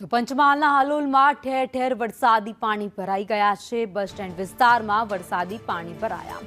તો પંચમહાલના હાલોલમાં ઠેર ઠેર વરસાદી પાણી ભરાઈ ગયા છે। બસ સ્ટેન્ડ વિસ્તારમાં વરસાદી પાણી ભરાયા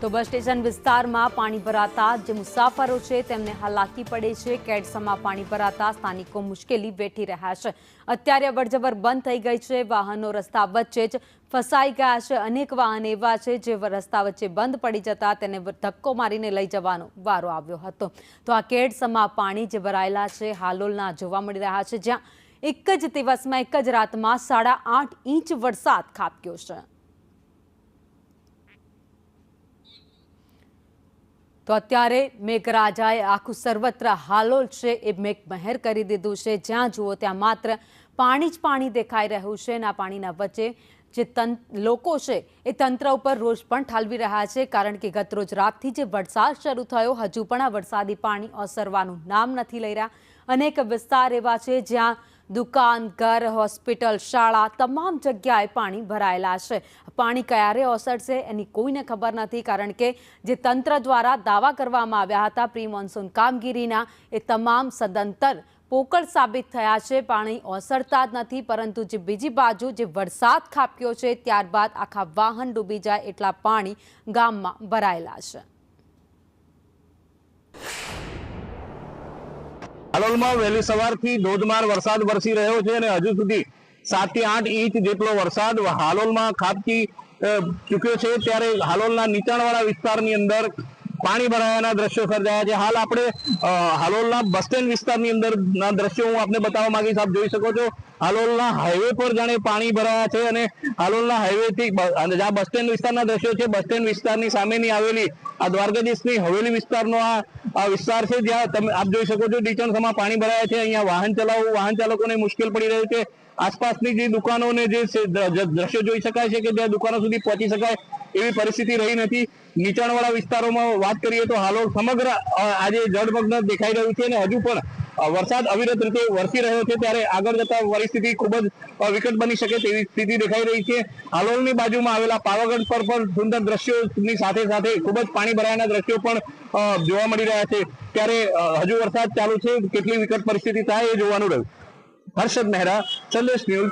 તો બસ સ્ટેશન વિસ્તારમાં પાણી ભરાતા જે મુસાફરો છે તેમને હાલાકી પડે છે। કેડસમાં પાણી ભરાતા સ્થાનિકો મુશ્કેલી વેઠી રહ્યા છે। અત્યારે અવરજવર બંધ થઈ ગઈ છે। વાહનો રસ્તા વચ્ચે જ ફસાઈ ગયા છે। અનેક વાહન એવા છે જે રસ્તા વચ્ચે બંધ પડી જતા તેને ધક્કો મારીને લઈ જવાનો વારો આવ્યો હતો। તો આ કેડસમાં પાણી જે ભરાયેલા છે હાલોલના જોવા મળી રહ્યા છે, જ્યાં એક જ દિવસમાં એક જ રાતમાં 8.5 ઇંચ વરસાદ ખાબક્યો છે। તો અત્યારે મેઘરાજાએ આખું સર્વત્ર હાલોલ છે એ મેઘમહેર કરી દીધું છે। જ્યાં જુઓ ત્યાં માત્ર પાણી જ પાણી દેખાઈ રહ્યું છે। અને આ પાણીના વચ્ચે જે લોકો છે એ તંત્ર ઉપર રોષ પણ ઠાલવી રહ્યા છે, કારણ કે ગતરોજ રાતથી જે વરસાદ શરૂ થયો હજુ પણ આ વરસાદી પાણી ઓસરવાનું નામ નથી લઈ રહ્યા। અનેક વિસ્તાર એવા છે જ્યાં દુકાન, ઘર, હોસ્પિટલ, શાળા તમામ જગ્યાએ પાણી ભરાયેલા છે। પાણી ક્યારે ઓસરશે એની કોઈને ખબર નથી, કારણ કે જે તંત્ર દ્વારા દાવા કરવામાં આવ્યા હતા પ્રી મોન્સૂન કામગીરીના એ તમામ સદંતર પોકળ સાબિત થયા છે। પાણી ઓસરતા જ નથી, પરંતુ જે બીજી બાજુ જે વરસાદ ખાબક્યો છે ત્યારબાદ આખા વાહન ડૂબી જાય એટલા પાણી ગામમાં ભરાયેલા છે। હાલોલમાં વહેલી સવારથી ધોધમાર વરસાદ વરસી રહ્યો છે અને હજુ સુધી 7 થી 8 ઇંચ જેટલો વરસાદ હાલોલમાં ખાબકી ચૂક્યો છે। ત્યારે હાલોલના નીચાણવાળા વિસ્તારની અંદર પાણી ભરાયાના દ્રશ્યો સર્જાયા છે। હાલ આપણે હાલોલના બસ સ્ટેન્ડ વિસ્તારની અંદરના દ્રશ્યો હું આપને બતાવવા માંગીશ। આપ જોઈ શકો છો હાલોલના હાઈવે પર જાણે પાણી ભરાયા છે અને હાલોલના હાઈવેથી જ્યાં બસ સ્ટેન્ડ વિસ્તારના દ્રશ્યો છે, બસ સ્ટેન્ડ વિસ્તારની સામેની આવેલી આ દ્વારકાધીશની હવેલી વિસ્તારનો આ વિસ્તાર છે, જ્યાં તમે આપ જોઈ શકો છો ડીચણસમાં પાણી ભરાયા છે। અહીંયા વાહન ચાલકોને મુશ્કેલ પડી રહ્યું છે। આસપાસની જે દુકાનોને જે દ્રશ્યો જોઈ શકાય છે કે જ્યાં દુકાનો સુધી પહોંચી શકાય એવી પરિસ્થિતિ રહી નથી। નીચાણવાળા વિસ્તારોમાં વાત કરીએ તો હાલોલ સમગ્ર આજે જળમગ્ન દેખાઈ રહ્યું છે અને હજુ પણ વરસાદ અવિરત રીતે વરસી રહ્યો છે। ત્યારે આગળ જતા પરિસ્થિતિ ખૂબ જ વિકટ બની શકે તેવી સ્થિતિ દેખાઈ રહી છે। હાલોલની બાજુમાં આવેલા પાવાગઢ પર પણ સુંદર દ્રશ્યોની સાથે સાથે ખૂબ જ પાણી ભરાયાના દ્રશ્યો પણ જોવા મળી રહ્યા છે। ત્યારે હજુ વરસાદ ચાલુ છે, કેટલી વિકટ પરિસ્થિતિ થાય એ જોવાનું રહ્યું। હર્ષદ મહેરા, સંદેશ ન્યૂઝ।